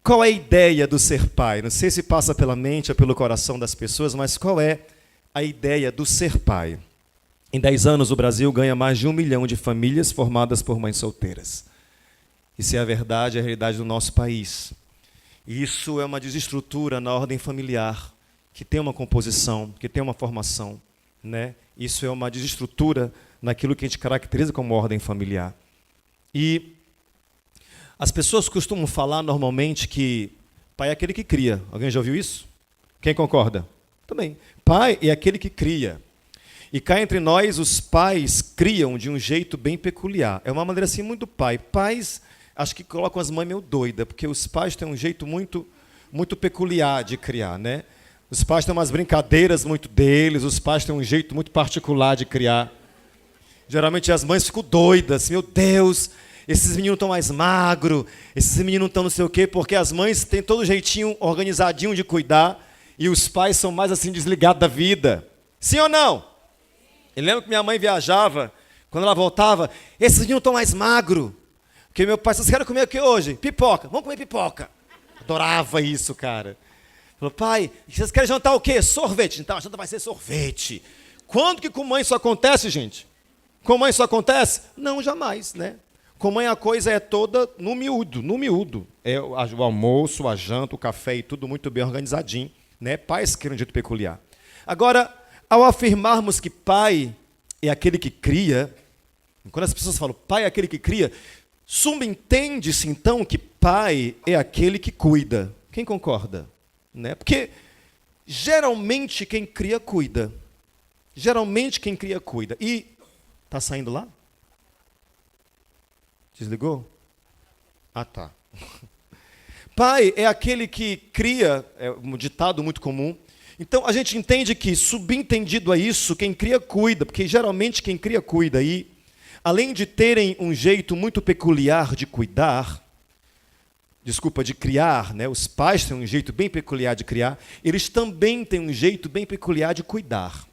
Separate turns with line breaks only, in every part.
Qual é a ideia do ser pai? Não sei se passa pela mente ou pelo coração das pessoas, mas qual é a ideia do ser pai? Em 10 anos, o Brasil ganha mais de 1 milhão de famílias formadas por mães solteiras. Isso é a verdade, é a realidade do nosso país. E isso é uma desestrutura na ordem familiar, que tem uma composição, que tem uma formação, né? Isso é uma desestrutura naquilo que a gente caracteriza como ordem familiar. E as pessoas costumam falar normalmente que pai é aquele que cria. Alguém já ouviu isso? Quem concorda? Também. Pai é aquele que cria. E cá entre nós, os pais criam de um jeito bem peculiar. É uma maneira assim muito pai. Pais, acho que colocam as mães meio doidas, porque os pais têm um jeito muito peculiar de criar, né? Os pais têm umas brincadeiras muito deles, os pais têm um jeito muito particular de criar. Geralmente as mães ficam doidas, meu Deus, esses meninos estão mais magros, esses meninos estão não sei o quê, porque as mães têm todo jeitinho organizadinho de cuidar e os pais são mais assim desligados da vida. Sim ou não? Eu lembro que minha mãe viajava, quando ela voltava, esses meninos estão mais magros. Porque meu pai, vocês querem comer o que hoje? Pipoca, vamos comer pipoca. Adorava isso, cara. Falou, pai, vocês querem jantar o quê? Sorvete. Então a janta vai ser sorvete. Quando que com mãe isso acontece, gente? Com mãe isso acontece? Não, jamais, né? Com mãe a coisa é toda no miúdo, no miúdo. É o almoço, a janta, o café e tudo muito bem organizadinho, né? Pais que um jeito peculiar. Agora, ao afirmarmos que pai é aquele que cria, quando as pessoas falam pai é aquele que cria, subentende-se então que pai é aquele que cuida. Quem concorda? Né? Porque geralmente quem cria cuida. Geralmente quem cria cuida. E está saindo lá? Desligou? Ah, tá. Pai é aquele que cria, é um ditado muito comum. Então a gente entende que, subentendido a isso, quem cria cuida, porque geralmente quem cria cuida. E além de terem um jeito muito peculiar de cuidar, de criar, né? Os pais têm um jeito bem peculiar de criar, eles também têm um jeito bem peculiar de cuidar.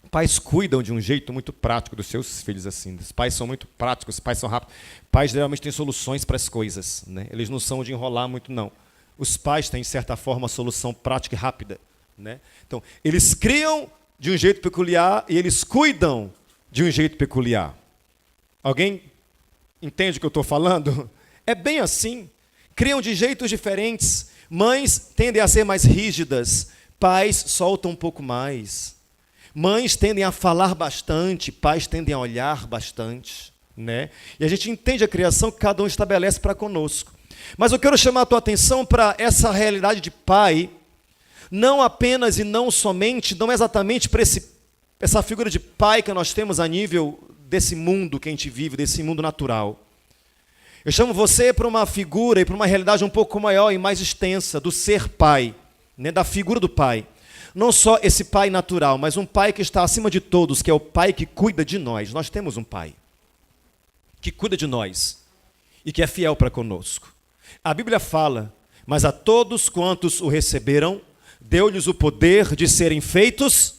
Pais cuidam de um jeito muito prático dos seus filhos, assim. Os pais são muito práticos, os pais são rápidos. Pais geralmente têm soluções para as coisas, né? Eles não são de enrolar muito, não. Os pais têm, de certa forma, uma solução prática e rápida, né? Então, eles criam de um jeito peculiar e eles cuidam de um jeito peculiar. Alguém entende o que eu estou falando? É bem assim. Criam de jeitos diferentes. Mães tendem a ser mais rígidas, pais soltam um pouco mais. Mães tendem a falar bastante, pais tendem a olhar bastante, né? E a gente entende a criação que cada um estabelece para conosco. Mas eu quero chamar a tua atenção para essa realidade de pai, não apenas e não somente, não exatamente para essa figura de pai que nós temos a nível desse mundo que a gente vive, desse mundo natural. Eu chamo você para uma figura e para uma realidade um pouco maior e mais extensa do ser pai, né? Da figura do pai. Não só esse pai natural, mas um pai que está acima de todos, que é o pai que cuida de nós. Nós temos um pai que cuida de nós e que é fiel para conosco. A Bíblia fala, mas a todos quantos o receberam, deu-lhes o poder de serem feitos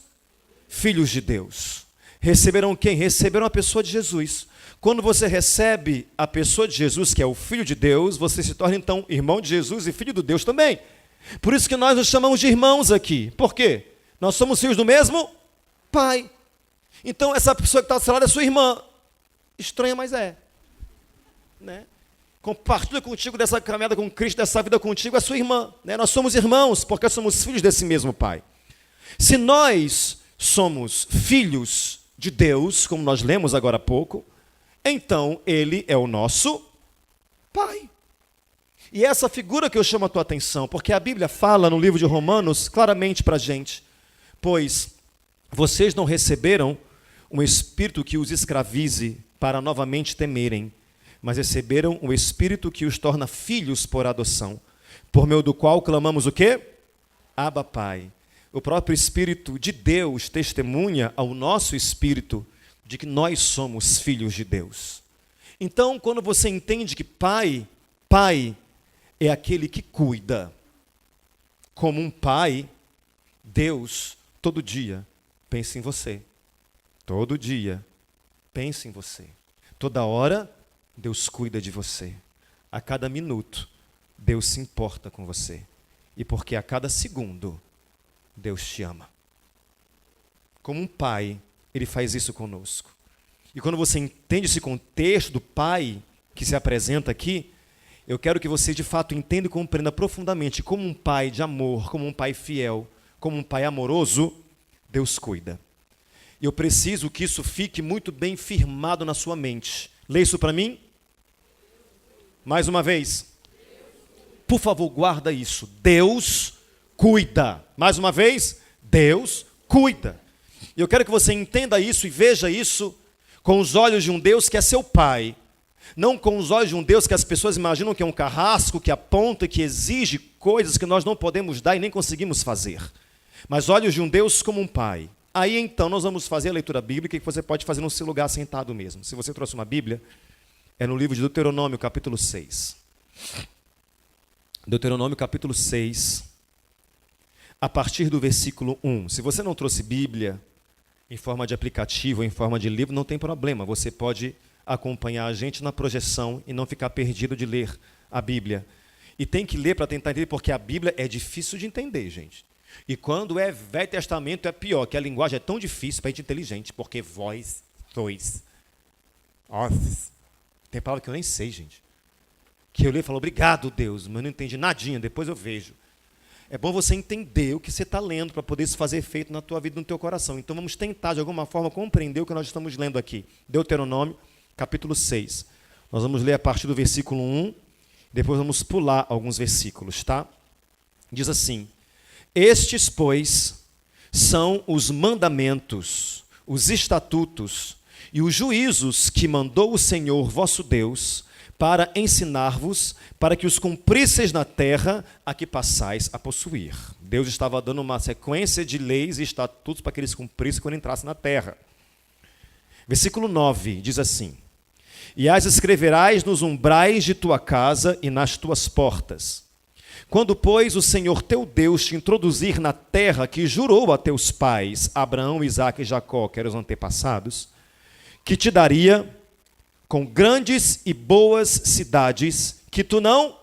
filhos de Deus. Receberam quem? Receberam a pessoa de Jesus. Quando você recebe a pessoa de Jesus, que é o Filho de Deus, você se torna então irmão de Jesus e filho de Deus também. Por isso que nós nos chamamos de irmãos aqui. Por quê? Nós somos filhos do mesmo pai. Então essa pessoa que está ao seu lado é sua irmã. Estranha, mas é. Né? Compartilha contigo dessa caminhada com Cristo, dessa vida contigo, é sua irmã. Né? Nós somos irmãos porque somos filhos desse mesmo pai. Se nós somos filhos de Deus, como nós lemos agora há pouco, então ele é o nosso pai. E essa figura que eu chamo a tua atenção, porque a Bíblia fala no livro de Romanos claramente para a gente, pois vocês não receberam um espírito que os escravize para novamente temerem, mas receberam um espírito que os torna filhos por adoção, por meio do qual clamamos o quê? Abba, Pai. O próprio Espírito de Deus testemunha ao nosso espírito de que nós somos filhos de Deus. Então, quando você entende que pai é aquele que cuida, como um pai, Deus, todo dia, pensa em você. Todo dia, pensa em você. Toda hora, Deus cuida de você. A cada minuto, Deus se importa com você. E porque a cada segundo, Deus te ama. Como um pai, Ele faz isso conosco. E quando você entende esse contexto do pai que se apresenta aqui, eu quero que você de fato entenda e compreenda profundamente como um pai de amor, como um pai fiel, como um pai amoroso, Deus cuida. E eu preciso que isso fique muito bem firmado na sua mente. Lê isso para mim. Mais uma vez. Por favor, guarda isso. Deus cuida. Mais uma vez. Deus cuida. E eu quero que você entenda isso e veja isso com os olhos de um Deus que é seu pai. Não com os olhos de um Deus que as pessoas imaginam que é um carrasco, que aponta e que exige coisas que nós não podemos dar e nem conseguimos fazer. Mas olhos de um Deus como um pai. Aí então nós vamos fazer a leitura bíblica que você pode fazer no seu lugar sentado mesmo. Se você trouxe uma Bíblia, é no livro de Deuteronômio, capítulo 6. Deuteronômio, capítulo 6, a partir do versículo 1. Se você não trouxe Bíblia em forma de aplicativo ou em forma de livro, não tem problema. Você pode acompanhar a gente na projeção e não ficar perdido de ler a Bíblia. E tem que ler para tentar entender, porque a Bíblia é difícil de entender, gente. E quando é Velho Testamento é pior, que a linguagem é tão difícil para a gente inteligente, porque vós sois ossos. Tem palavra que eu nem sei, gente. Que eu leio e falo, obrigado, Deus, mas eu não entendi nadinha, depois eu vejo. É bom você entender o que você está lendo para poder isso fazer efeito na tua vida e no teu coração. Então vamos tentar, de alguma forma, compreender o que nós estamos lendo aqui. Deuteronômio, capítulo 6. Nós vamos ler a partir do versículo 1, depois vamos pular alguns versículos, tá? Diz assim: estes, pois, são os mandamentos, os estatutos e os juízos que mandou o Senhor vosso Deus para ensinar-vos, para que os cumprisseis na terra a que passais a possuir. Deus estava dando uma sequência de leis e estatutos para que eles cumprissem quando entrassem na terra. Versículo 9 diz assim: e as escreverás nos umbrais de tua casa e nas tuas portas. Quando, pois, o Senhor teu Deus te introduzir na terra que jurou a teus pais, Abraão, Isaque e Jacó, que eram os antepassados, que te daria com grandes e boas cidades que tu não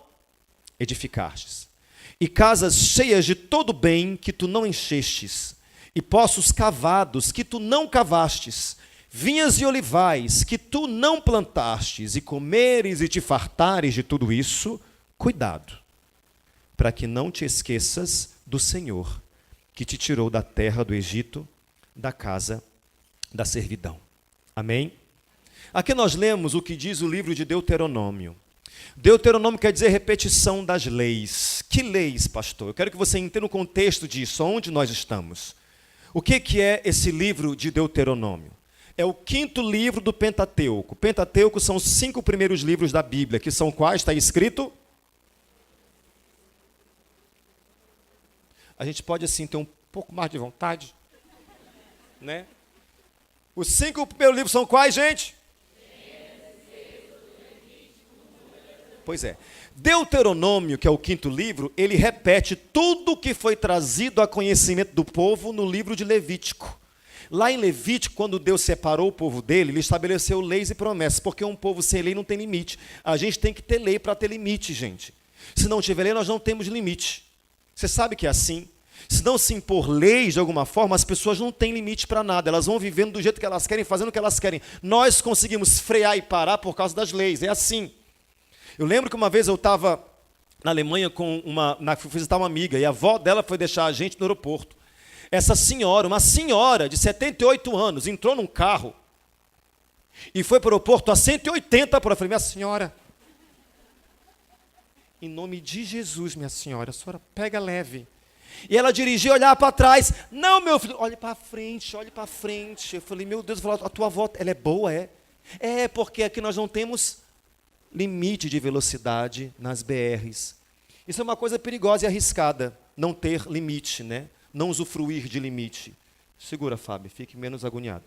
edificastes, e casas cheias de todo bem que tu não enchestes, e poços cavados que tu não cavastes, vinhas e olivais que tu não plantastes, e comeres e te fartares de tudo isso, cuidado, para que não te esqueças do Senhor, que te tirou da terra do Egito, da casa da servidão. Amém? Aqui nós lemos o que diz o livro de Deuteronômio. Deuteronômio quer dizer repetição das leis. Que leis, pastor? Eu quero que você entenda o contexto disso, onde nós estamos. O que é esse livro de Deuteronômio? É o 5º livro do Pentateuco. O Pentateuco são os 5 primeiros livros da Bíblia, que são quais? Está escrito? A gente pode, assim, ter um pouco mais de vontade, né? Os 5 primeiros livros são quais, gente? Pois é. Deuteronômio, que é o 5º livro, ele repete tudo o que foi trazido a conhecimento do povo no livro de Levítico. Lá em Levítico, quando Deus separou o povo dele, ele estabeleceu leis e promessas, porque um povo sem lei não tem limite. A gente tem que ter lei para ter limite, gente. Se não tiver lei, nós não temos limite. Você sabe que é assim? Se não se impor leis de alguma forma, as pessoas não têm limite para nada. Elas vão vivendo do jeito que elas querem, fazendo o que elas querem. Nós conseguimos frear e parar por causa das leis. É assim. Eu lembro que uma vez eu estava na Alemanha fui visitar uma amiga, e a avó dela foi deixar a gente no aeroporto. Essa senhora, uma senhora de 78 anos, entrou num carro e foi para o aeroporto a 180 por hora. Eu falei, minha senhora, em nome de Jesus, minha senhora, a senhora pega leve. E ela dirigiu, olhar para trás. Não, meu filho, olhe para frente, olhe para frente. Eu falei, meu Deus, a tua avó, ela é boa, é? É, porque aqui nós não temos limite de velocidade nas BRs. Isso é uma coisa perigosa e arriscada, não ter limite, né? Não usufruir de limite. Segura, Fábio, fique menos agoniado.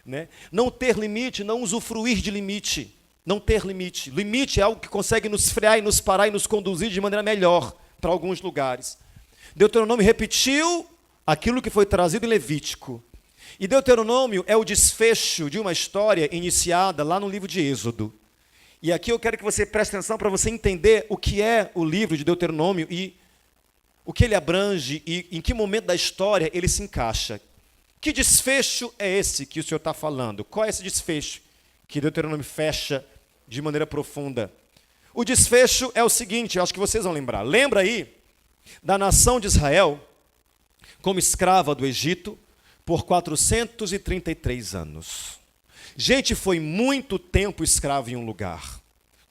Né? Não ter limite, não usufruir de limite. Não ter limite. Limite é algo que consegue nos frear e nos parar e nos conduzir de maneira melhor para alguns lugares. Deuteronômio repetiu aquilo que foi trazido em Levítico. E Deuteronômio é o desfecho de uma história iniciada lá no livro de Êxodo. E aqui eu quero que você preste atenção para você entender o que é o livro de Deuteronômio e o que ele abrange e em que momento da história ele se encaixa. Que desfecho é esse que o Senhor está falando? Qual é esse desfecho que Deuteronômio fecha de maneira profunda? O desfecho é o seguinte, eu acho que vocês vão lembrar. Lembra aí da nação de Israel como escrava do Egito por 433 anos. Gente, foi muito tempo escravo em um lugar.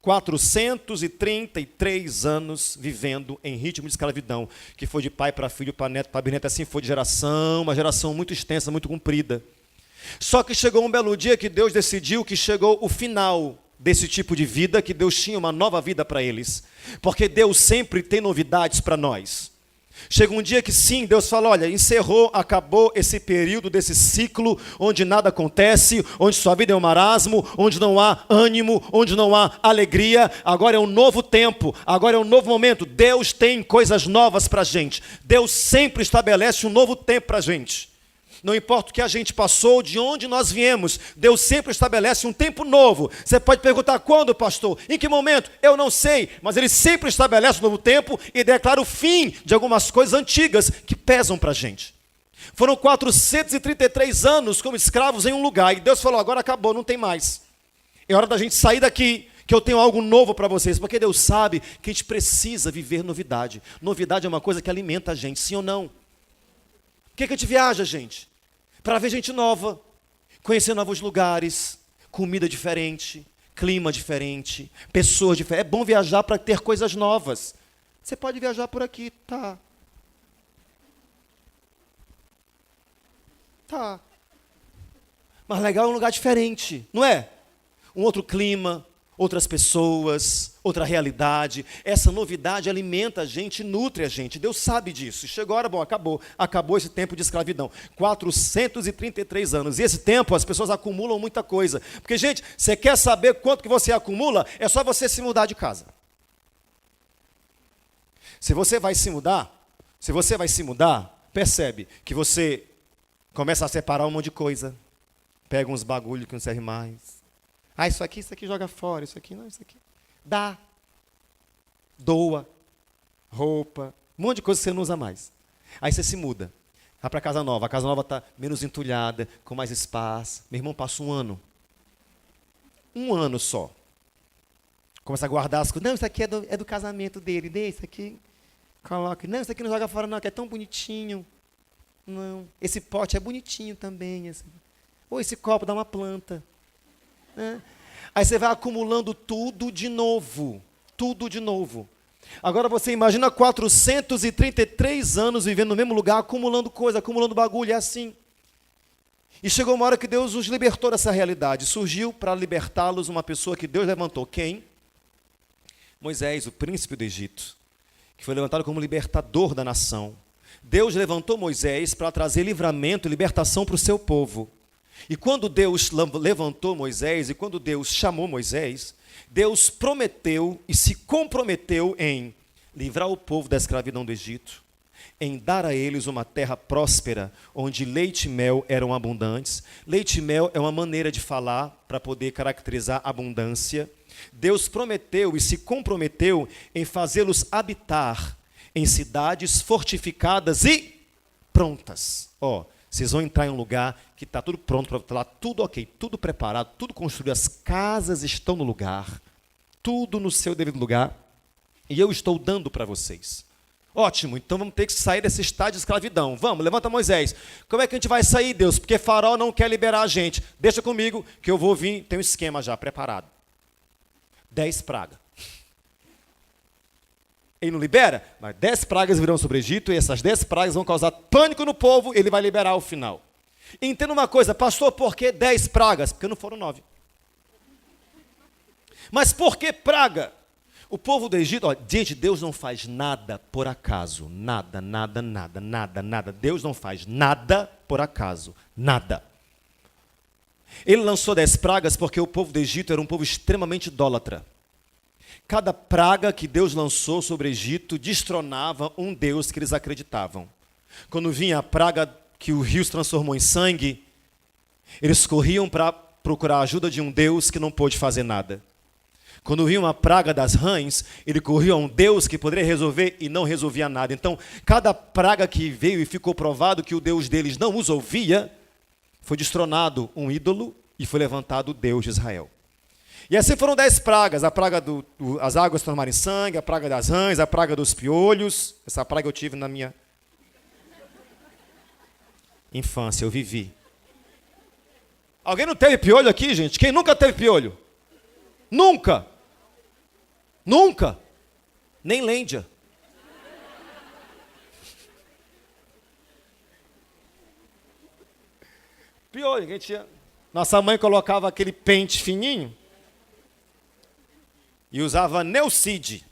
433 anos vivendo em ritmo de escravidão, que foi de pai para filho, para neto, para bisneto, assim foi de geração, uma geração muito extensa, muito comprida. Só que chegou um belo dia que Deus decidiu que chegou o final desse tipo de vida, que Deus tinha uma nova vida para eles. Porque Deus sempre tem novidades para nós. Chega um dia que sim, Deus fala, olha, encerrou, acabou esse período desse ciclo onde nada acontece, onde sua vida é um marasmo, onde não há ânimo, onde não há alegria. Agora é um novo tempo, agora é um novo momento. Deus tem coisas novas para a gente. Deus sempre estabelece um novo tempo para a gente. Não importa o que a gente passou, de onde nós viemos, Deus sempre estabelece um tempo novo. Você pode perguntar, quando, pastor? Em que momento? Eu não sei, mas Ele sempre estabelece um novo tempo e declara o fim de algumas coisas antigas que pesam para a gente. Foram 433 anos como escravos em um lugar, e Deus falou, agora acabou, não tem mais. É hora da gente sair daqui, que eu tenho algo novo para vocês, porque Deus sabe que a gente precisa viver novidade. Novidade é uma coisa que alimenta a gente, sim ou não? Por que a gente viaja, gente? Para ver gente nova, conhecer novos lugares, comida diferente, clima diferente, pessoas diferentes. É bom viajar para ter coisas novas. Você pode viajar por aqui, tá. Tá. Mas legal é um lugar diferente, não é? Um outro clima, outras pessoas, outra realidade. Essa novidade alimenta a gente, nutre a gente. Deus sabe disso. Chegou a hora, bom, acabou esse tempo de escravidão. 433 anos. E esse tempo as pessoas acumulam muita coisa. Porque, gente, você quer saber quanto que você acumula? É só você se mudar de casa. Se você vai se mudar, percebe que você começa a separar um monte de coisa. Pega uns bagulho que não serve mais. Ah, isso aqui joga fora, isso aqui não, isso aqui. Dá. Doa. Roupa. Um monte de coisa que você não usa mais. Aí você se muda. Vai para a casa nova. A casa nova está menos entulhada, com mais espaço. Meu irmão passa um ano. Um ano só. Começa a guardar as coisas. Não, isso aqui é do casamento dele. Dê isso aqui. Coloque. Não, isso aqui não joga fora não, que é tão bonitinho. Não. Esse pote é bonitinho também. Assim. Ou esse copo dá uma planta. Aí você vai acumulando tudo de novo. Tudo de novo. Agora você imagina 433 anos vivendo no mesmo lugar, acumulando coisa, acumulando bagulho, é assim. E chegou uma hora que Deus os libertou dessa realidade. Surgiu para libertá-los uma pessoa que Deus levantou. Quem? Moisés, o príncipe do Egito, que foi levantado como libertador da nação. Deus levantou Moisés para trazer livramento e libertação para o seu povo. E quando Deus levantou Moisés, e quando Deus chamou Moisés, Deus prometeu e se comprometeu em livrar o povo da escravidão do Egito, em dar a eles uma terra próspera, onde leite e mel eram abundantes. Leite e mel é uma maneira de falar para poder caracterizar abundância. Deus prometeu e se comprometeu em fazê-los habitar em cidades fortificadas e prontas. Vocês vão entrar em um lugar que está tudo pronto para estar lá, tudo ok, tudo preparado, tudo construído, as casas estão no lugar, tudo no seu devido lugar, e eu estou dando para vocês. Ótimo, então vamos ter que sair desse estado de escravidão. Vamos, levanta Moisés. Como é que a gente vai sair, Deus? Porque Faraó não quer liberar a gente. Deixa comigo que eu vou vir, tem um esquema já preparado. 10 pragas. Ele não libera, mas 10 pragas virão sobre o Egito, e essas 10 pragas vão causar pânico no povo, ele vai liberar ao final. Entenda uma coisa, pastor, por que 10 pragas? Porque não foram 9. Mas por que praga? O povo do Egito, gente, Deus não faz nada por acaso. Nada. Deus não faz nada por acaso. Nada. Ele lançou 10 pragas porque o povo do Egito era um povo extremamente idólatra. Cada praga que Deus lançou sobre o Egito destronava um Deus que eles acreditavam. Quando vinha a praga que o rio se transformou em sangue, eles corriam para procurar a ajuda de um Deus que não pôde fazer nada. Quando vinha uma praga das rãs, ele corria a um Deus que poderia resolver e não resolvia nada. Então, cada praga que veio e ficou provado que o Deus deles não os ouvia, foi destronado um ídolo e foi levantado o Deus de Israel. E assim foram 10 pragas, a praga as águas tornarem sangue, a praga das rãs, a praga dos piolhos. Essa praga eu tive na minha infância, eu vivi. Alguém não teve piolho aqui, gente? Quem nunca teve piolho? Nunca! Nunca! Nem lêndia. Piolho, ninguém tinha. Nossa mãe colocava aquele pente fininho e usava Neucid.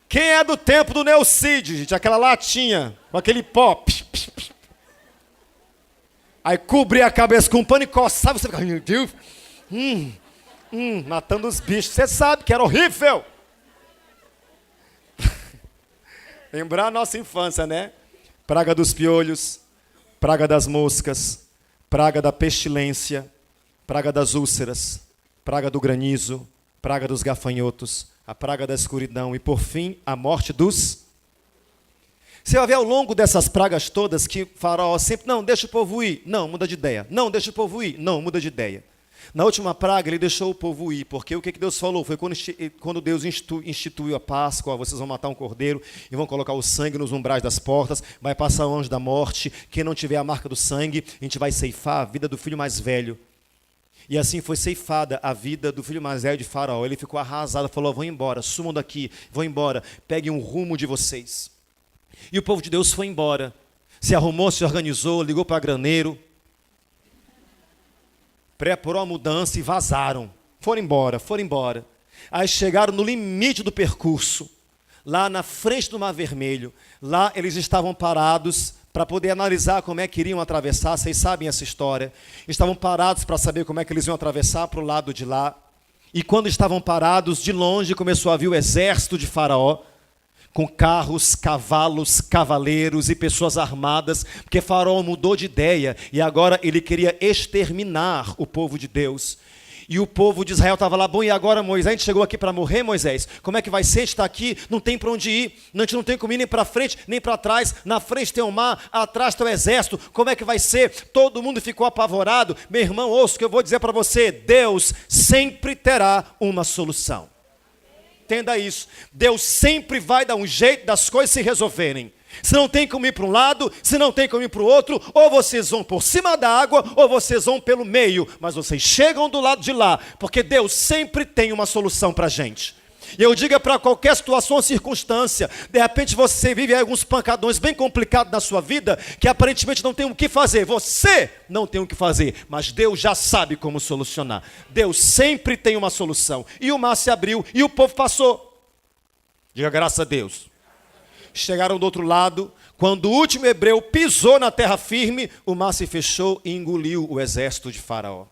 Quem é do tempo do Neucid, gente? Aquela latinha, com aquele pó. Aí cobria a cabeça com um pano e coçava, você ficava, meu Deus, matando os bichos. Você sabe que era horrível. Lembrar a nossa infância, né? Praga dos piolhos, praga das moscas, praga da pestilência, praga das úlceras, praga do granizo, praga dos gafanhotos, a praga da escuridão e, por fim, a morte dos... Você vai ver ao longo dessas pragas todas que Faraó sempre, não, deixa o povo ir, não, muda de ideia. Não, deixa o povo ir, não, muda de ideia. Na última praga, ele deixou o povo ir, porque o que Deus falou? Foi quando Deus instituiu a Páscoa, vocês vão matar um cordeiro e vão colocar o sangue nos umbrais das portas, vai passar o anjo da morte, quem não tiver a marca do sangue, a gente vai ceifar a vida do filho mais velho. E assim foi ceifada a vida do filho mais velho de Faraó. Ele ficou arrasado, falou, vão embora, sumam daqui, vão embora, peguem um rumo de vocês. E o povo de Deus foi embora, se arrumou, se organizou, ligou para graneiro, preparou a mudança e vazaram. Foram embora. Aí chegaram no limite do percurso, lá na frente do Mar Vermelho. Lá eles estavam parados para poder analisar como é que iriam atravessar. Vocês sabem essa história. Estavam parados para saber como é que eles iam atravessar para o lado de lá. E quando estavam parados, de longe começou a vir o exército de Faraó, com carros, cavalos, cavaleiros e pessoas armadas, porque Faraó mudou de ideia e agora ele queria exterminar o povo de Deus. E o povo de Israel estava lá, bom, e agora, Moisés, a gente chegou aqui para morrer, Moisés? Como é que vai ser? A gente está aqui, não tem para onde ir, a gente não tem como ir nem para frente, nem para trás, na frente tem o mar, atrás tem o exército, como é que vai ser? Todo mundo ficou apavorado. Meu irmão, ouça o que eu vou dizer para você, Deus sempre terá uma solução. Entenda isso, Deus sempre vai dar um jeito das coisas se resolverem. Se não tem como ir para um lado, se não tem como ir para o outro, ou vocês vão por cima da água, ou vocês vão pelo meio, mas vocês chegam do lado de lá, porque Deus sempre tem uma solução para a gente. E eu digo para qualquer situação ou circunstância, de repente você vive alguns pancadões bem complicados na sua vida, que aparentemente não tem o que fazer, você não tem o que fazer, mas Deus já sabe como solucionar. Deus sempre tem uma solução. E o mar se abriu e o povo passou. Diga graças a Deus. Chegaram do outro lado, quando o último hebreu pisou na terra firme, o mar se fechou e engoliu o exército de Faraó.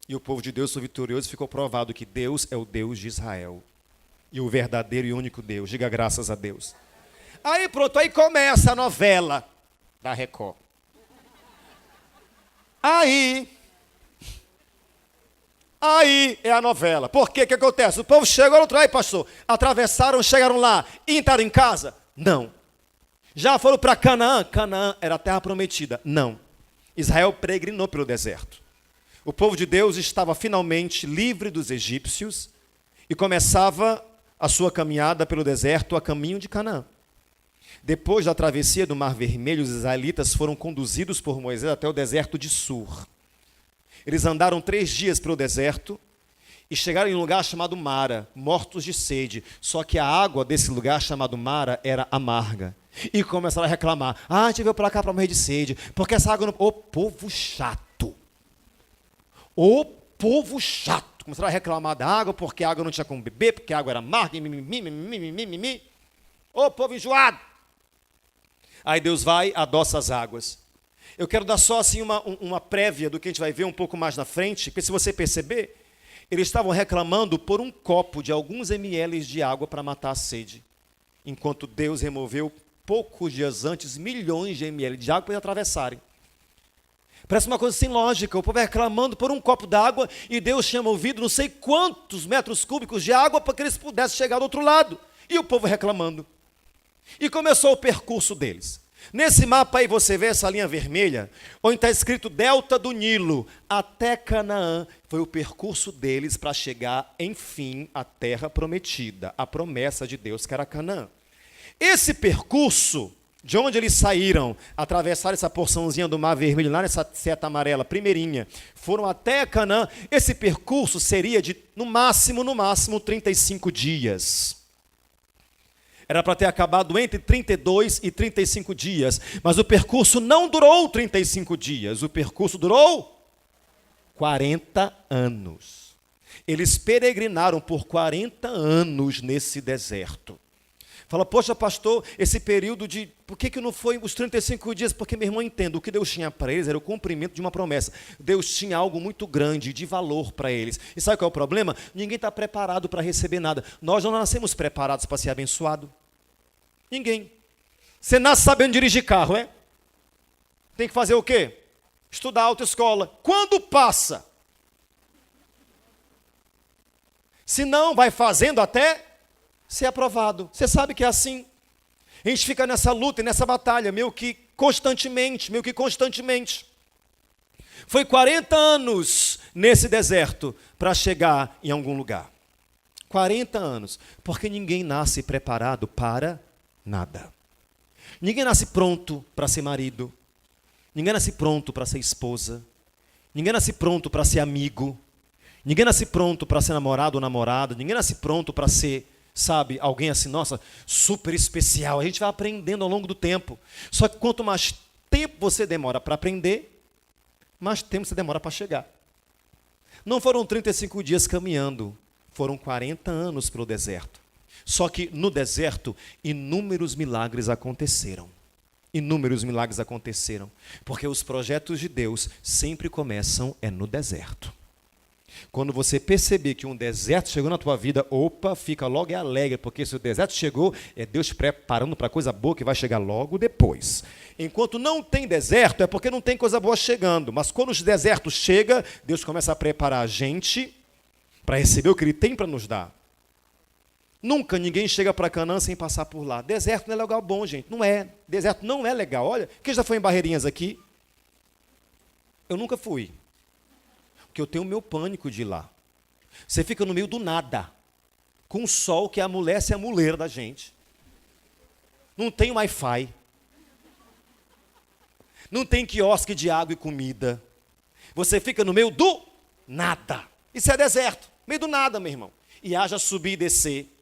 E o povo de Deus foi vitorioso e ficou provado que Deus é o Deus de Israel. E o verdadeiro e único Deus. Diga graças a Deus. Aí pronto, aí começa a novela da Record. Aí é a novela. Por quê? O que acontece? O povo chegou no outro, aí pastor, atravessaram, chegaram lá, entraram em casa? Não. Já foram para Canaã? Canaã era a terra prometida? Não. Israel peregrinou pelo deserto. O povo de Deus estava finalmente livre dos egípcios e começava a sua caminhada pelo deserto a caminho de Canaã. Depois da travessia do Mar Vermelho, os israelitas foram conduzidos por Moisés até o deserto de Sur. Eles andaram 3 dias pelo deserto e chegaram em um lugar chamado Mara, mortos de sede. Só que a água desse lugar chamado Mara era amarga. E começaram a reclamar. A gente veio para cá para morrer de sede, porque essa água não... Ô povo chato! Ô povo chato! Começaram a reclamar da água, porque a água não tinha como beber, porque a água era amarga, mimimi. Ô povo enjoado! Aí Deus vai, adoça as águas. Eu quero dar só assim uma prévia do que a gente vai ver um pouco mais na frente, porque se você perceber, eles estavam reclamando por um copo de alguns ml de água para matar a sede, enquanto Deus removeu poucos dias antes milhões de ml de água para eles atravessarem. Parece uma coisa sem lógica. O povo reclamando por um copo d'água e Deus tinha movido não sei quantos metros cúbicos de água para que eles pudessem chegar do outro lado. E o povo reclamando. E começou o percurso deles. Nesse mapa aí você vê essa linha vermelha, onde está escrito Delta do Nilo, até Canaã. Foi o percurso deles para chegar, enfim, à terra prometida, a promessa de Deus que era Canaã. Esse percurso, de onde eles saíram, atravessaram essa porçãozinha do Mar Vermelho, lá nessa seta amarela, primeirinha, foram até Canaã. Esse percurso seria de, no máximo, 35 dias. Era para ter acabado entre 32 e 35 dias, mas o percurso não durou 35 dias, o percurso durou 40 anos. Eles peregrinaram por 40 anos nesse deserto. Fala, poxa, pastor, esse período de... Por que não foi os 35 dias? Porque, meu irmão, entenda, o que Deus tinha para eles era o cumprimento de uma promessa. Deus tinha algo muito grande, de valor para eles. E sabe qual é o problema? Ninguém está preparado para receber nada. Nós não nascemos preparados para ser abençoado. Ninguém. Você nasce sabendo dirigir carro, é? Tem que fazer o quê? Estudar autoescola. Quando passa? Se não, vai fazendo até ser aprovado. Você sabe que é assim. A gente fica nessa luta e nessa batalha, meio que constantemente. Foi 40 anos nesse deserto para chegar em algum lugar. 40 anos. Porque ninguém nasce preparado para nada. Ninguém nasce pronto para ser marido. Ninguém nasce pronto para ser esposa. Ninguém nasce pronto para ser amigo. Ninguém nasce pronto para ser namorado ou namorada. Ninguém nasce pronto para ser, sabe, alguém assim, nossa, super especial. A gente vai aprendendo ao longo do tempo. Só que quanto mais tempo você demora para aprender, mais tempo você demora para chegar. Não foram 35 dias caminhando, foram 40 anos pelo deserto. Só que no deserto, inúmeros milagres aconteceram. Inúmeros milagres aconteceram. Porque os projetos de Deus sempre começam no deserto. Quando você perceber que um deserto chegou na tua vida, opa, fica logo alegre, porque se o deserto chegou, é Deus te preparando para coisa boa que vai chegar logo depois. Enquanto não tem deserto, é porque não tem coisa boa chegando. Mas quando os desertos chegam, Deus começa a preparar a gente para receber o que Ele tem para nos dar. Nunca ninguém chega para Canaã sem passar por lá. Deserto não é lugar bom, gente. Não é. Deserto não é legal. Olha, quem já foi em Barreirinhas aqui? Eu nunca fui. Porque eu tenho o meu pânico de ir lá. Você fica no meio do nada. Com o sol que amolece a muleira da gente. Não tem Wi-Fi. Não tem quiosque de água e comida. Você fica no meio do nada. Isso é deserto. Meio do nada, meu irmão. E haja subir e descer.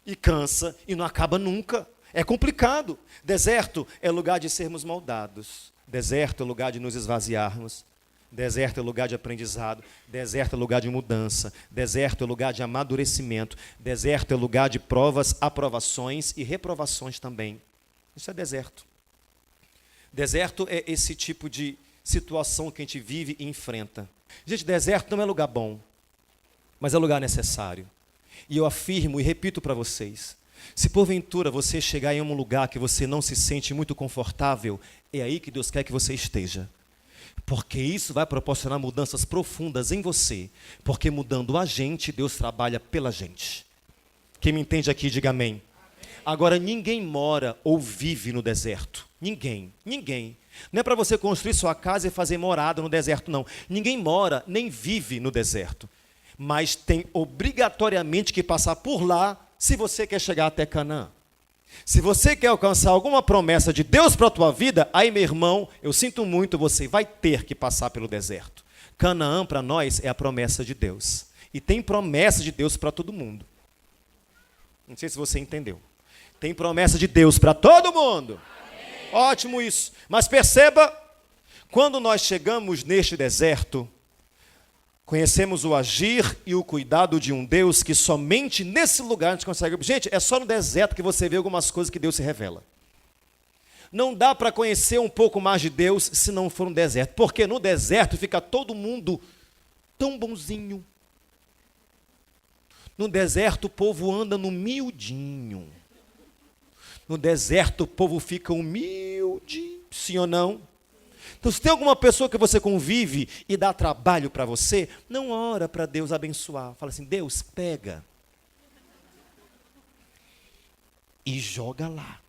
E cansa, e não acaba nunca. É complicado. Deserto é lugar de sermos moldados. Deserto é lugar de nos esvaziarmos. Deserto é lugar de aprendizado. Deserto é lugar de mudança. Deserto é lugar de amadurecimento. Deserto é lugar de provas, aprovações e reprovações também. Isso é deserto. Deserto é esse tipo de situação que a gente vive e enfrenta. Gente, deserto não é lugar bom, mas é lugar necessário. E eu afirmo e repito para vocês, se porventura você chegar em um lugar que você não se sente muito confortável, é aí que Deus quer que você esteja. Porque isso vai proporcionar mudanças profundas em você. Porque mudando a gente, Deus trabalha pela gente. Quem me entende aqui, diga amém. Agora, ninguém mora ou vive no deserto. Ninguém. Não é para você construir sua casa e fazer morada no deserto, não. Ninguém mora nem vive no deserto. Mas tem obrigatoriamente que passar por lá se você quer chegar até Canaã. Se você quer alcançar alguma promessa de Deus para a tua vida, aí, meu irmão, eu sinto muito, você vai ter que passar pelo deserto. Canaã, para nós, é a promessa de Deus. E tem promessa de Deus para todo mundo. Não sei se você entendeu. Tem promessa de Deus para todo mundo. Amém. Ótimo isso. Mas perceba, quando nós chegamos neste deserto, conhecemos o agir e o cuidado de um Deus que somente nesse lugar a gente consegue... Gente, é só no deserto que você vê algumas coisas que Deus se revela. Não dá para conhecer um pouco mais de Deus se não for no deserto. Porque no deserto fica todo mundo tão bonzinho. No deserto o povo anda no miudinho. No deserto o povo fica humilde, sim ou não? Então, se tem alguma pessoa que você convive e dá trabalho para você, não ora para Deus abençoar. Fala assim, Deus, pega e joga lá.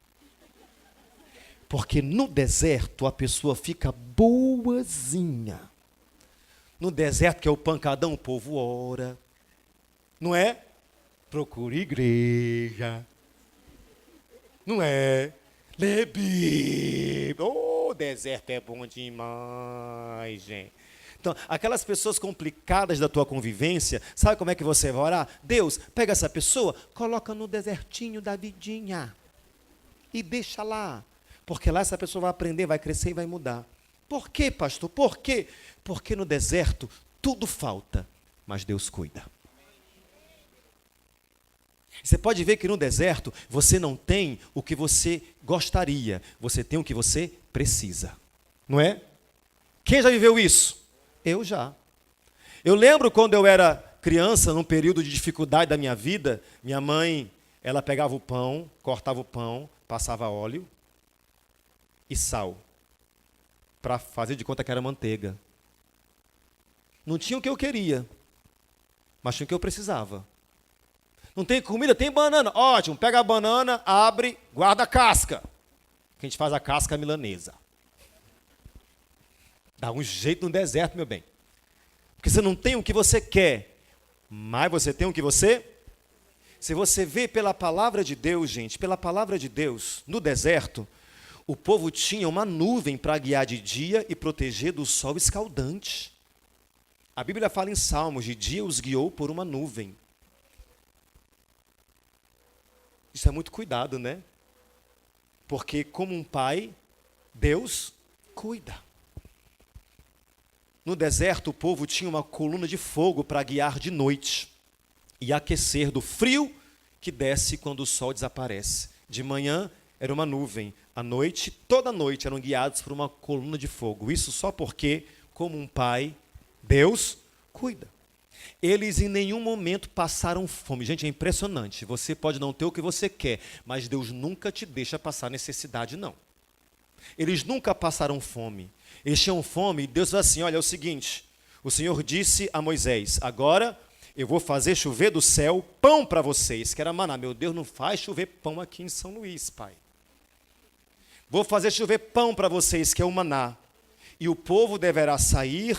Porque no deserto a pessoa fica boazinha. No deserto, que é o pancadão, o povo ora. Não é? Procura igreja. Não é? Lê Bíblia. Oh, o deserto é bom demais, gente. Então, aquelas pessoas complicadas da tua convivência, sabe como é que você vai orar? Deus, pega essa pessoa, coloca no desertinho da vidinha e deixa lá. Porque lá essa pessoa vai aprender, vai crescer e vai mudar. Por quê, pastor? Por quê? Porque no deserto tudo falta, mas Deus cuida. Você pode ver que no deserto você não tem o que você gostaria, você tem o que você precisa. Não é? Quem já viveu isso? Eu já. Eu lembro quando eu era criança, num período de dificuldade da minha vida, minha mãe, ela pegava o pão, cortava o pão, passava óleo e sal, para fazer de conta que era manteiga. Não tinha o que eu queria, mas tinha o que eu precisava. Não tem comida? Tem banana. Ótimo, pega a banana, abre, guarda a casca. Que a gente faz a casca milanesa. Dá um jeito no deserto, meu bem. Porque você não tem o que você quer, mas você tem o que você... Se você vê pela palavra de Deus, gente, pela palavra de Deus, no deserto, o povo tinha uma nuvem para guiar de dia e proteger do sol escaldante. A Bíblia fala em Salmos, de dia os guiou por uma nuvem. Isso é muito cuidado, né? Porque como um pai, Deus cuida. No deserto, o povo tinha uma coluna de fogo para guiar de noite e aquecer do frio que desce quando o sol desaparece. De manhã era uma nuvem, à noite, toda noite eram guiados por uma coluna de fogo. Isso só porque, como um pai, Deus cuida. Eles em nenhum momento passaram fome. Gente, é impressionante. Você pode não ter o que você quer, mas Deus nunca te deixa passar necessidade, não. Eles nunca passaram fome. Eles tinham fome e Deus falou assim, olha, é o seguinte, o Senhor disse a Moisés, agora eu vou fazer chover do céu pão para vocês, que era maná. Meu Deus, não faz chover pão aqui em São Luís, pai. Vou fazer chover pão para vocês, que é o maná. E o povo deverá sair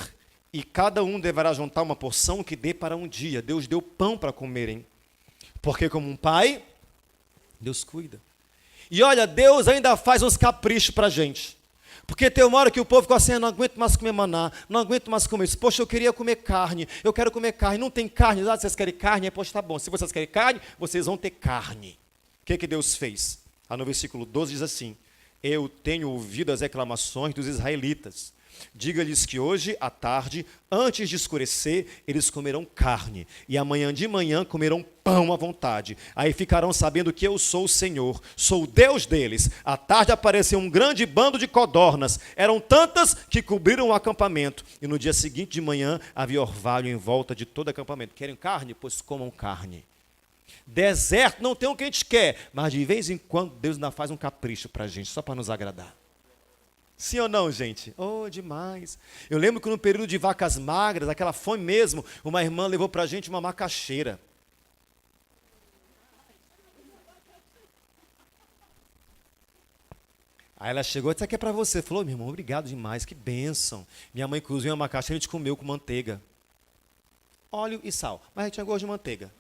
e cada um deverá juntar uma porção que dê para um dia. Deus deu pão para comerem. Porque como um pai, Deus cuida. E olha, Deus ainda faz uns caprichos para a gente. Porque tem uma hora que o povo ficou assim, não aguento mais comer maná, não aguento mais comer isso. Poxa, eu queria comer carne, eu quero comer carne. Não tem carne, vocês querem carne? Poxa, tá bom, se vocês querem carne, vocês vão ter carne. O que Deus fez? No versículo 12 diz assim, eu tenho ouvido as reclamações dos israelitas. Diga-lhes que hoje, à tarde, antes de escurecer, eles comerão carne, e amanhã de manhã comerão pão à vontade. Aí ficarão sabendo que eu sou o Senhor, sou o Deus deles. À tarde apareceu um grande bando de codornas, eram tantas que cobriram o acampamento, e no dia seguinte de manhã havia orvalho em volta de todo o acampamento. Querem carne? Pois comam carne. Deserto não tem o que a gente quer, mas de vez em quando Deus ainda faz um capricho para a gente, só para nos agradar. Sim ou não, gente? Oh, demais. Eu lembro que no período de vacas magras, aquela fome mesmo, uma irmã levou para a gente uma macaxeira. Aí ela chegou e disse, aqui é para você. Falou, meu irmão, obrigado demais, que bênção. Minha mãe cozinhou uma macaxeira e a gente comeu com manteiga. Óleo e sal, mas a gente tinha gosto de manteiga.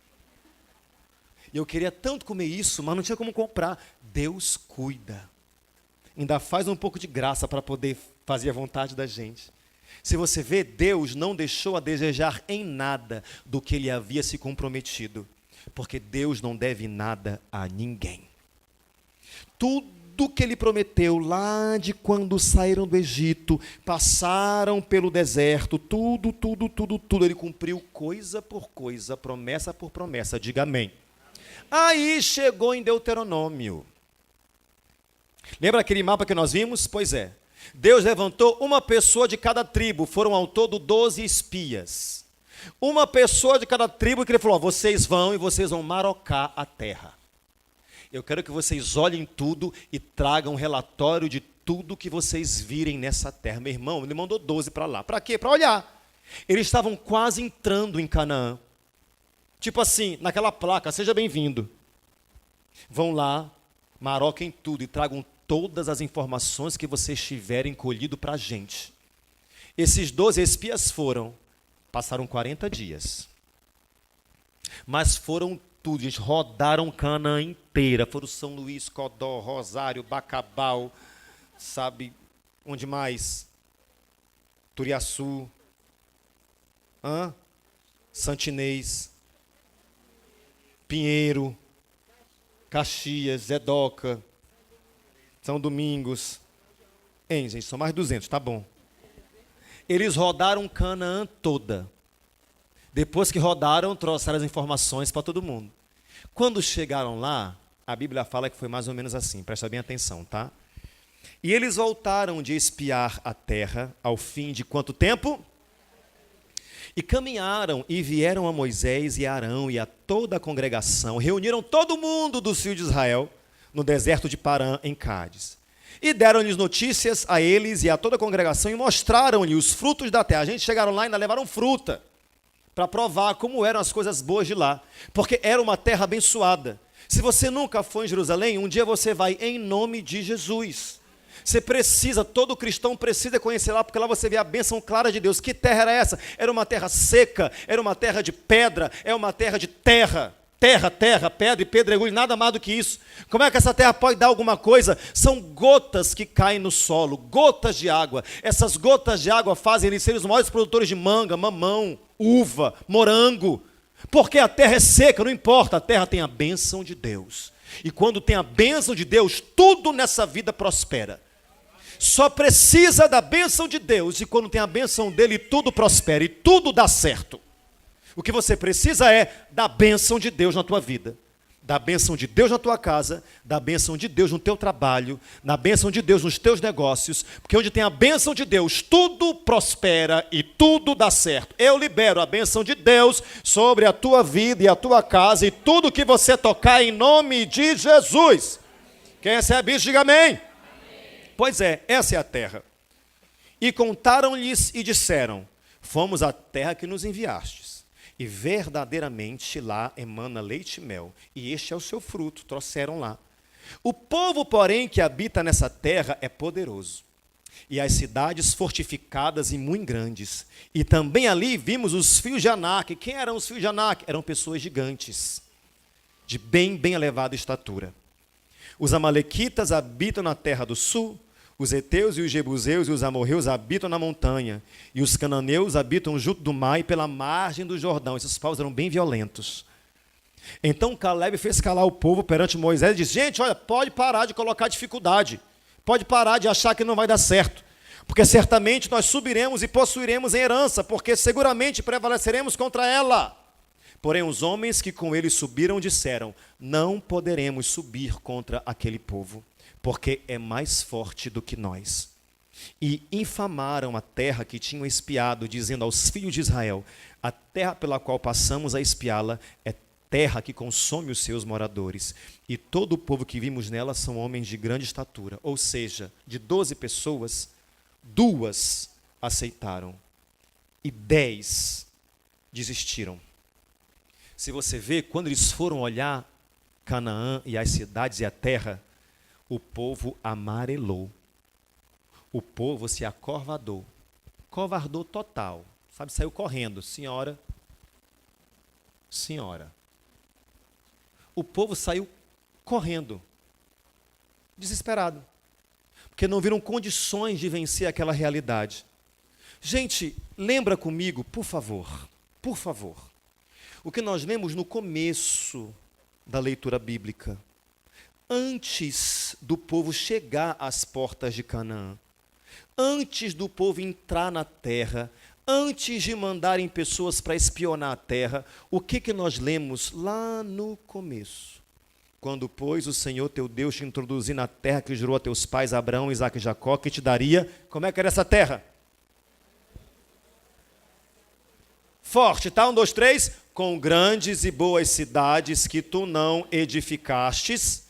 E eu queria tanto comer isso, mas não tinha como comprar. Deus cuida. Ainda faz um pouco de graça para poder fazer a vontade da gente. Se você vê, Deus não deixou a desejar em nada do que ele havia se comprometido. Porque Deus não deve nada a ninguém. Tudo que ele prometeu lá de quando saíram do Egito, passaram pelo deserto, tudo, ele cumpriu coisa por coisa, promessa por promessa. Diga amém. Aí chegou em Deuteronômio. Lembra aquele mapa que nós vimos? Pois é. Deus levantou uma pessoa de cada tribo. Foram ao todo 12 espias. Uma pessoa de cada tribo que ele falou, vocês vão e vocês vão marocar a terra. Eu quero que vocês olhem tudo e tragam um relatório de tudo que vocês virem nessa terra. Meu irmão, ele mandou 12 para lá. Para quê? Para olhar. Eles estavam quase entrando em Canaã. Tipo assim, naquela placa, seja bem-vindo. Vão lá, maroquem tudo e tragam todas as informações que vocês tiverem colhido para a gente. Esses 12 espias foram, passaram 40 dias. Mas foram tudo, gente, rodaram Canaã inteira. Foram São Luís, Codó, Rosário, Bacabal, sabe, onde mais? Turiaçu, Santinês, Pinheiro, Caxias, Zedoca, São Domingos. Gente, são mais 200, tá bom. Eles rodaram Canaã toda. Depois que rodaram, trouxeram as informações para todo mundo. Quando chegaram lá, a Bíblia fala que foi mais ou menos assim, presta bem atenção, tá? E eles voltaram de espiar a terra ao fim de quanto tempo? E caminharam e vieram a Moisés e a Arão e a toda a congregação, reuniram todo mundo dos filhos de Israel no deserto de Parã, em Cádiz. E deram-lhes notícias a eles e a toda a congregação e mostraram-lhe os frutos da terra. A gente chegaram lá e ainda levaram fruta para provar como eram as coisas boas de lá, porque era uma terra abençoada. Se você nunca foi em Jerusalém, um dia você vai em nome de Jesus. Você precisa, todo cristão precisa conhecer lá, porque lá você vê a bênção clara de Deus. Que terra era essa? Era uma terra seca, era uma terra de pedra, é uma terra de terra. Terra, pedra e pedregulho, nada mais do que isso. Como é que essa terra pode dar alguma coisa? São gotas que caem no solo, gotas de água. Essas gotas de água fazem eles serem os maiores produtores de manga, mamão, uva, morango. Porque a terra é seca, não importa, a terra tem a bênção de Deus. E quando tem a bênção de Deus, tudo nessa vida prospera. Só precisa da bênção de Deus, e quando tem a bênção dele, tudo prospera e tudo dá certo. O que você precisa é da bênção de Deus na tua vida, da bênção de Deus na tua casa, da bênção de Deus no teu trabalho, da bênção de Deus nos teus negócios, porque onde tem a bênção de Deus, tudo prospera e tudo dá certo. Eu libero a bênção de Deus sobre a tua vida e a tua casa e tudo que você tocar em nome de Jesus. Quem recebe isso, diga amém. Amém. Pois é, essa é a terra. E contaram-lhes e disseram: fomos à terra que nos enviastes. E verdadeiramente lá emana leite e mel, e este é o seu fruto, trouxeram lá. O povo, porém, que habita nessa terra é poderoso, e as cidades fortificadas e muito grandes. E também ali vimos os filhos de Anak. Quem eram os filhos de Anak? Eram pessoas gigantes, de bem elevada estatura. Os amalequitas habitam na terra do sul, os heteus e os jebuseus e os amorreus habitam na montanha, e os cananeus habitam junto do mar e pela margem do Jordão. Esses povos eram bem violentos. Então Caleb fez calar o povo perante Moisés e disse: gente, olha, pode parar de colocar dificuldade, pode parar de achar que não vai dar certo, porque certamente nós subiremos e possuiremos em herança, porque seguramente prevaleceremos contra ela. Porém os homens que com ele subiram disseram: não poderemos subir contra aquele povo, porque é mais forte do que nós. E infamaram a terra que tinham espiado, dizendo aos filhos de Israel: a terra pela qual passamos a espiá-la é terra que consome os seus moradores. E todo o povo que vimos nela são homens de grande estatura. Ou seja, de 12 pessoas, 2 aceitaram e 10 desistiram. Se você vê, quando eles foram olhar Canaã e as cidades e a terra, o povo amarelou. O povo se acovardou. Covardou total. Sabe, saiu correndo. Senhora. O povo saiu correndo. Desesperado. Porque não viram condições de vencer aquela realidade. Gente, lembra comigo, por favor. O que nós lemos no começo da leitura bíblica. Antes do povo chegar às portas de Canaã, antes do povo entrar na terra, antes de mandarem pessoas para espionar a terra, o que nós lemos lá no começo? Quando, pois, o Senhor teu Deus te introduzir na terra que jurou a teus pais Abraão, Isaque e Jacó, que te daria, como é que era essa terra? Forte, tá? 1, 2, 3. Com grandes e boas cidades que tu não edificastes,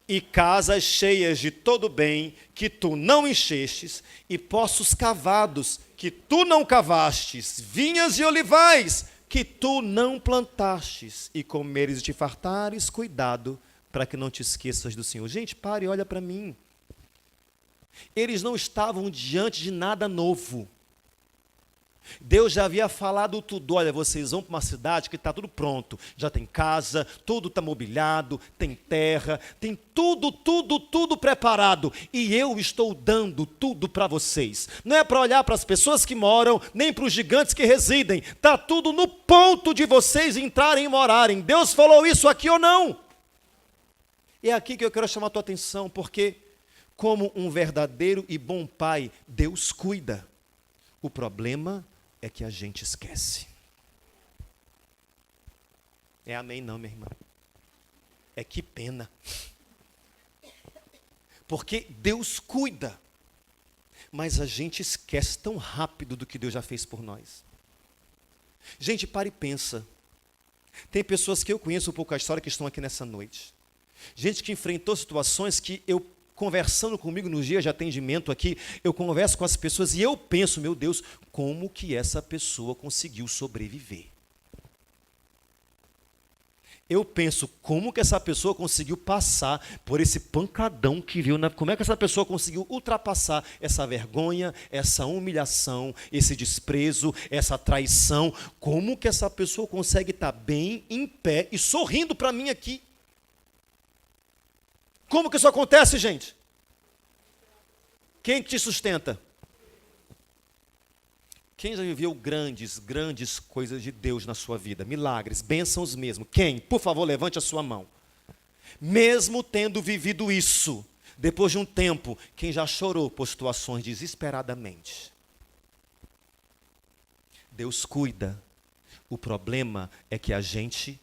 e casas cheias de todo bem que tu não enchestes, e poços cavados que tu não cavastes, vinhas e olivais que tu não plantastes, e comeres e te fartares, cuidado para que não te esqueças do Senhor. Gente, pare e olha para mim. Eles não estavam diante de nada novo. Deus já havia falado tudo. Olha, vocês vão para uma cidade que está tudo pronto. Já tem casa, tudo está mobiliado, tem terra, tem tudo preparado. E eu estou dando tudo para vocês. Não é para olhar para as pessoas que moram, nem para os gigantes que residem. Está tudo no ponto de vocês entrarem e morarem. Deus falou isso aqui ou não? E é aqui que eu quero chamar a tua atenção, porque como um verdadeiro e bom pai, Deus cuida. O problema é que a gente esquece. É amém não, minha irmã? É que pena. Porque Deus cuida, mas a gente esquece tão rápido do que Deus já fez por nós. Gente, para e pensa. Tem pessoas que eu conheço um pouco a história que estão aqui nessa noite. Gente que enfrentou situações que eu, conversando comigo nos dias de atendimento aqui, eu converso com as pessoas e eu penso, meu Deus, como que essa pessoa conseguiu sobreviver? Eu penso, como que essa pessoa conseguiu passar por esse pancadão que viu, como é que essa pessoa conseguiu ultrapassar essa vergonha, essa humilhação, esse desprezo, essa traição? Como que essa pessoa consegue estar bem, em pé e sorrindo para mim aqui? Como que isso acontece, gente? Quem te sustenta? Quem já viveu grandes coisas de Deus na sua vida? Milagres, bênçãos mesmo. Quem? Por favor, levante a sua mão. Mesmo tendo vivido isso, depois de um tempo, quem já chorou por situações desesperadamente? Deus cuida. O problema é que a gente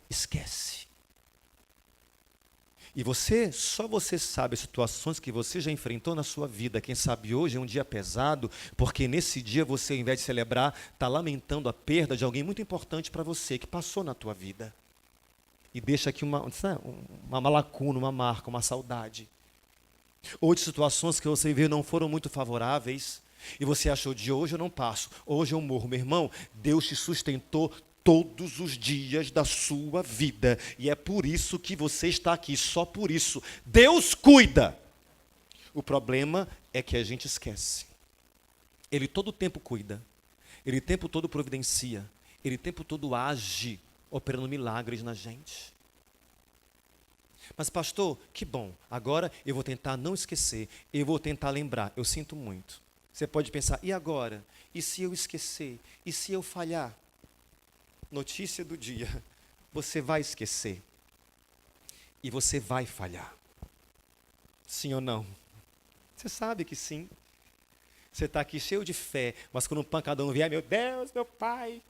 esquece. E só você sabe as situações que você já enfrentou na sua vida. Quem sabe hoje é um dia pesado, porque nesse dia você, ao invés de celebrar, está lamentando a perda de alguém muito importante para você, que passou na tua vida. E deixa aqui uma lacuna, uma marca, uma saudade. Ou de situações que você viveu não foram muito favoráveis, e você achou, de hoje eu não passo, hoje eu morro. Meu irmão, Deus te sustentou todos os dias da sua vida, e é por isso que você está aqui, só por isso. Deus cuida. O problema é que a gente esquece. Ele todo o tempo cuida, Ele o tempo todo providencia, Ele o tempo todo age, operando milagres na gente. Mas pastor, que bom, agora eu vou tentar não esquecer, eu vou tentar lembrar. Eu sinto muito. Você pode pensar, e agora? E se eu esquecer? E se eu falhar? Notícia do dia, você vai esquecer e você vai falhar. Sim ou não? Você sabe que sim. Você está aqui cheio de fé, mas quando um pancadão vier, meu Deus, meu pai,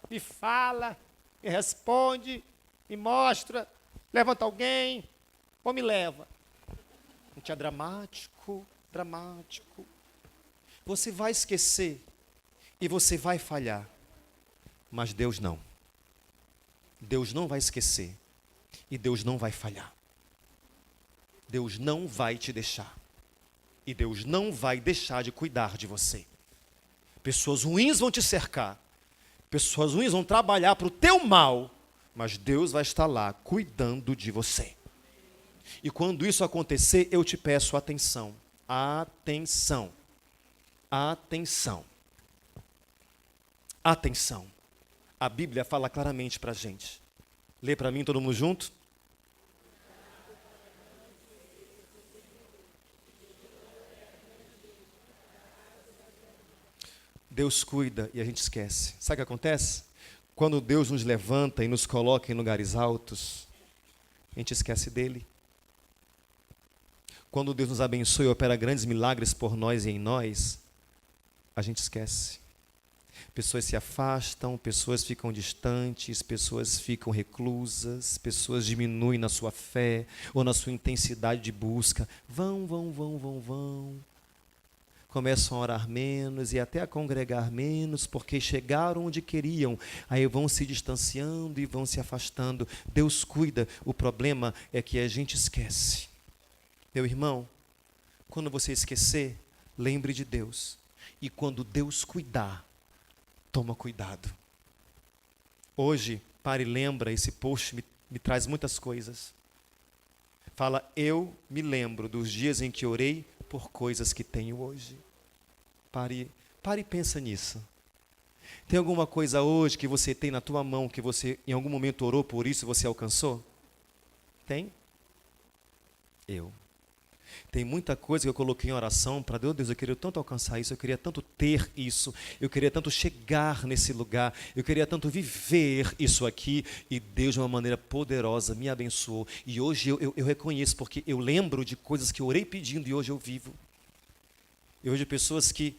me fala, me responde, me mostra, levanta alguém, ou me leva. Não é dramático. Você vai esquecer e você vai falhar. Mas Deus não. Deus não vai esquecer. E Deus não vai falhar. Deus não vai te deixar. E Deus não vai deixar de cuidar de você. Pessoas ruins vão te cercar. Pessoas ruins vão trabalhar para o teu mal. Mas Deus vai estar lá cuidando de você. E quando isso acontecer, eu te peço atenção. Atenção. Atenção. Atenção. A Bíblia fala claramente para a gente. Lê para mim, todo mundo junto? Deus cuida e a gente esquece. Sabe o que acontece? Quando Deus nos levanta e nos coloca em lugares altos, a gente esquece dele. Quando Deus nos abençoa e opera grandes milagres por nós e em nós, a gente esquece. Pessoas se afastam, pessoas ficam distantes, pessoas ficam reclusas, pessoas diminuem na sua fé ou na sua intensidade de busca. Vão. começam a orar menos e até a congregar menos, porque chegaram onde queriam, aí vão se distanciando e vão se afastando. Deus cuida, o problema é que a gente esquece. Meu irmão, quando você esquecer, lembre de Deus. E quando Deus cuidar, toma cuidado. Hoje, pare e lembra, esse post me traz muitas coisas. Fala, eu me lembro dos dias em que orei por coisas que tenho hoje. Pare e pensa nisso. Tem alguma coisa hoje que você tem na tua mão, que você em algum momento orou por isso e você alcançou? Tem? Tem muita coisa que eu coloquei em oração para Deus, eu queria tanto alcançar isso, eu queria tanto ter isso, eu queria tanto chegar nesse lugar, eu queria tanto viver isso aqui, e Deus de uma maneira poderosa me abençoou. E hoje eu reconheço, porque eu lembro de coisas que eu orei pedindo e hoje eu vivo. Eu vejo pessoas que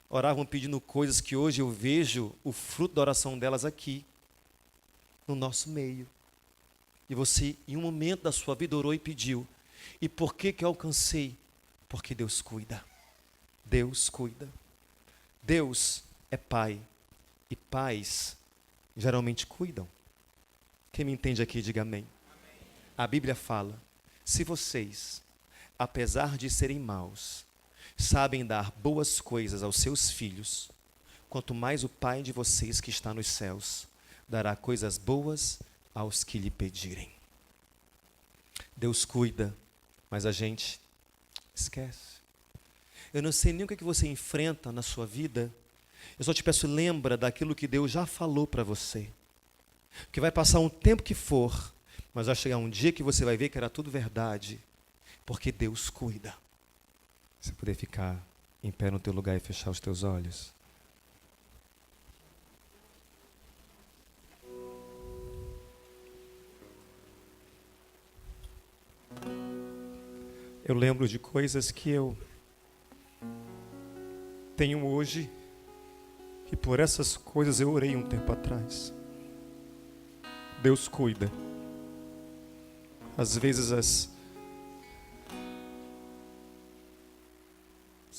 oravam pedindo coisas que hoje eu vejo o fruto da oração delas aqui, no nosso meio. E você, em um momento da sua vida, orou e pediu. E por que eu alcancei? Porque Deus cuida. Deus cuida. Deus é pai. E pais geralmente cuidam. Quem me entende aqui, diga amém. A Bíblia fala, se vocês, apesar de serem maus, sabem dar boas coisas aos seus filhos, quanto mais o Pai de vocês que está nos céus dará coisas boas aos que lhe pedirem. Deus cuida, mas a gente esquece. Eu não sei nem o que você enfrenta na sua vida. Eu só te peço, lembra daquilo que Deus já falou para você. Que vai passar um tempo que for, mas vai chegar um dia que você vai ver que era tudo verdade. Porque Deus cuida. Você poder ficar em pé no teu lugar e fechar os teus olhos. Eu lembro de coisas que eu tenho hoje, e por essas coisas eu orei um tempo atrás. Deus cuida. Às vezes as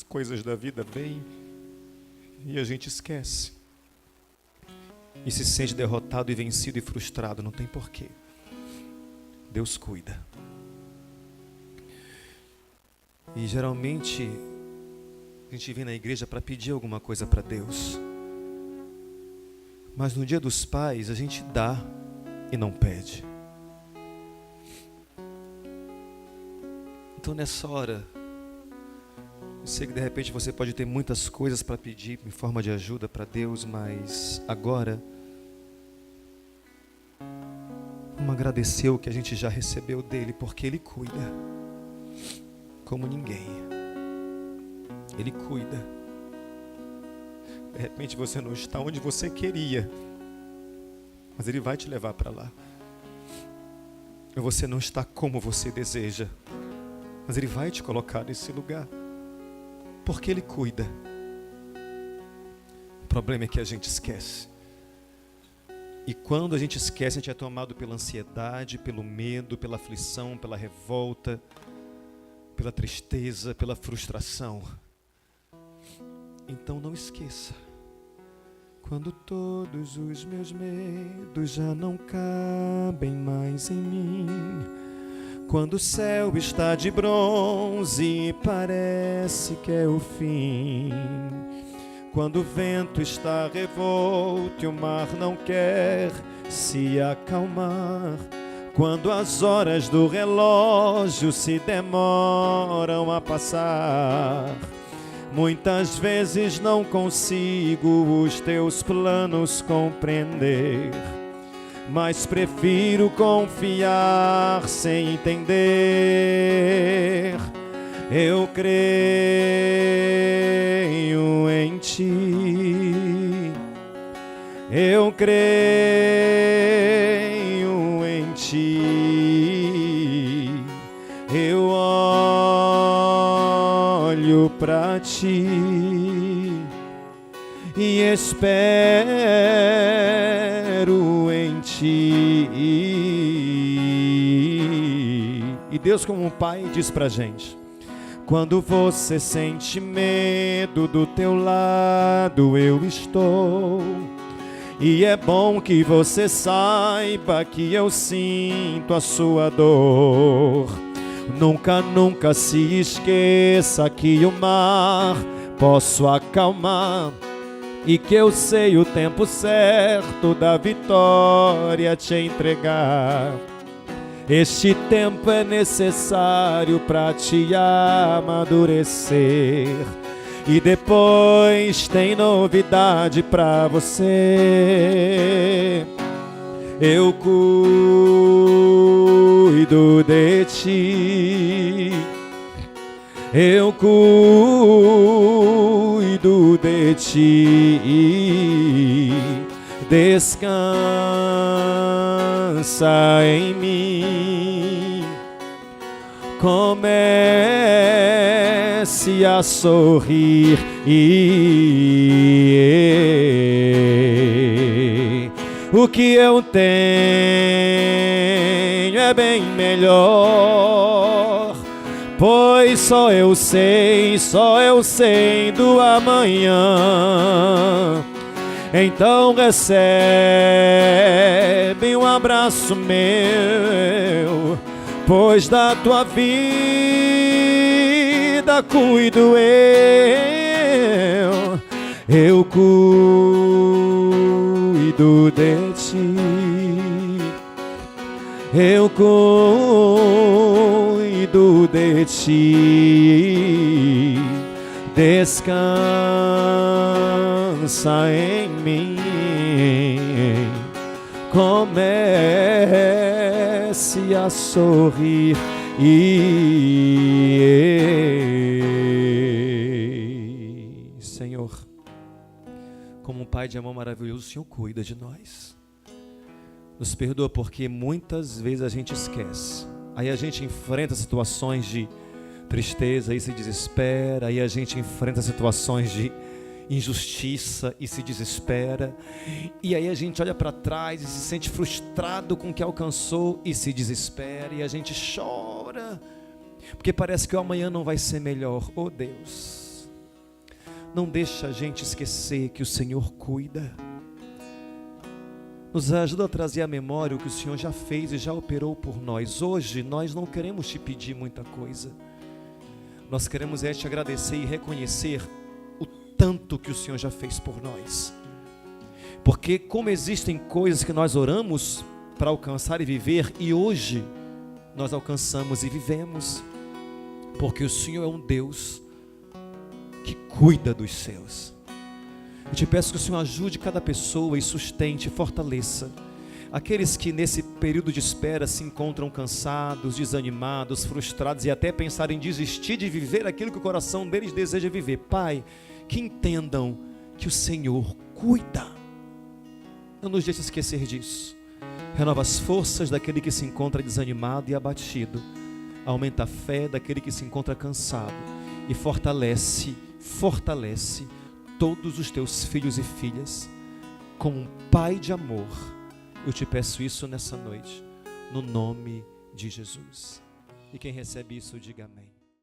coisas da vida vêm e a gente esquece. E se sente derrotado e vencido e frustrado, não tem porquê. Deus cuida. E geralmente a gente vem na igreja para pedir alguma coisa para Deus. Mas no Dia dos Pais a gente dá e não pede. Então nessa hora, eu sei que de repente você pode ter muitas coisas para pedir em forma de ajuda para Deus, mas agora vamos agradecer o que a gente já recebeu dele, porque ele cuida como ninguém. Ele cuida. De repente você não está onde você queria, mas ele vai te levar para lá. Ou você não está como você deseja, mas ele vai te colocar nesse lugar, porque ele cuida. O problema é que a gente esquece. E quando a gente esquece, a gente é tomado pela ansiedade, pelo medo, pela aflição, pela revolta, pela tristeza, pela frustração. Então não esqueça. Quando todos os meus medos já não cabem mais em mim, quando o céu está de bronze e parece que é o fim, quando o vento está revolto e o mar não quer se acalmar, quando as horas do relógio se demoram a passar, muitas vezes não consigo os teus planos compreender, mas prefiro confiar sem entender. Eu creio em ti, eu creio em ti, eu olho pra ti e espero em ti. E Deus, como um pai, diz pra gente: Quando você sente medo, do teu lado eu estou. E é bom que você saiba que eu sinto a sua dor. Nunca, nunca se esqueça que o mar posso acalmar, e que eu sei o tempo certo da vitória te entregar. Este tempo é necessário para te amadurecer, e depois tem novidade para você. Eu cuido de ti, eu cuido de ti. Descansa em mim, comece a sorrir o que eu tenho é bem melhor, pois só eu sei do amanhã. Então recebe um abraço meu, pois da tua vida cuido eu cuido de ti, eu cuido de ti. Descansa em mim, comece a sorrir Senhor, como um Pai de amor maravilhoso, o Senhor cuida de nós. Nos perdoa porque muitas vezes a gente esquece. Aí a gente enfrenta situações de tristeza e se desespera, aí a gente enfrenta situações de injustiça e se desespera, e aí a gente olha para trás e se sente frustrado com o que alcançou e se desespera, e a gente chora porque parece que o amanhã não vai ser melhor. Oh Deus, não deixa a gente esquecer que o Senhor cuida. Nos ajuda a trazer à memória o que o Senhor já fez e já operou por nós. Hoje nós não queremos te pedir muita coisa, nós queremos te agradecer e reconhecer o tanto que o Senhor já fez por nós. Porque como existem coisas que nós oramos para alcançar e viver, e hoje nós alcançamos e vivemos, porque o Senhor é um Deus que cuida dos seus. Eu te peço que o Senhor ajude cada pessoa e sustente, fortaleça aqueles que nesse período de espera se encontram cansados, desanimados, frustrados e até pensarem em desistir de viver aquilo que o coração deles deseja viver. Pai, que entendam que o Senhor cuida. Não nos deixe esquecer disso. Renova as forças daquele que se encontra desanimado e abatido. Aumenta a fé daquele que se encontra cansado. E fortalece todos os teus filhos e filhas como um Pai de amor. Eu te peço isso nessa noite, no nome de Jesus. E quem recebe isso, diga amém.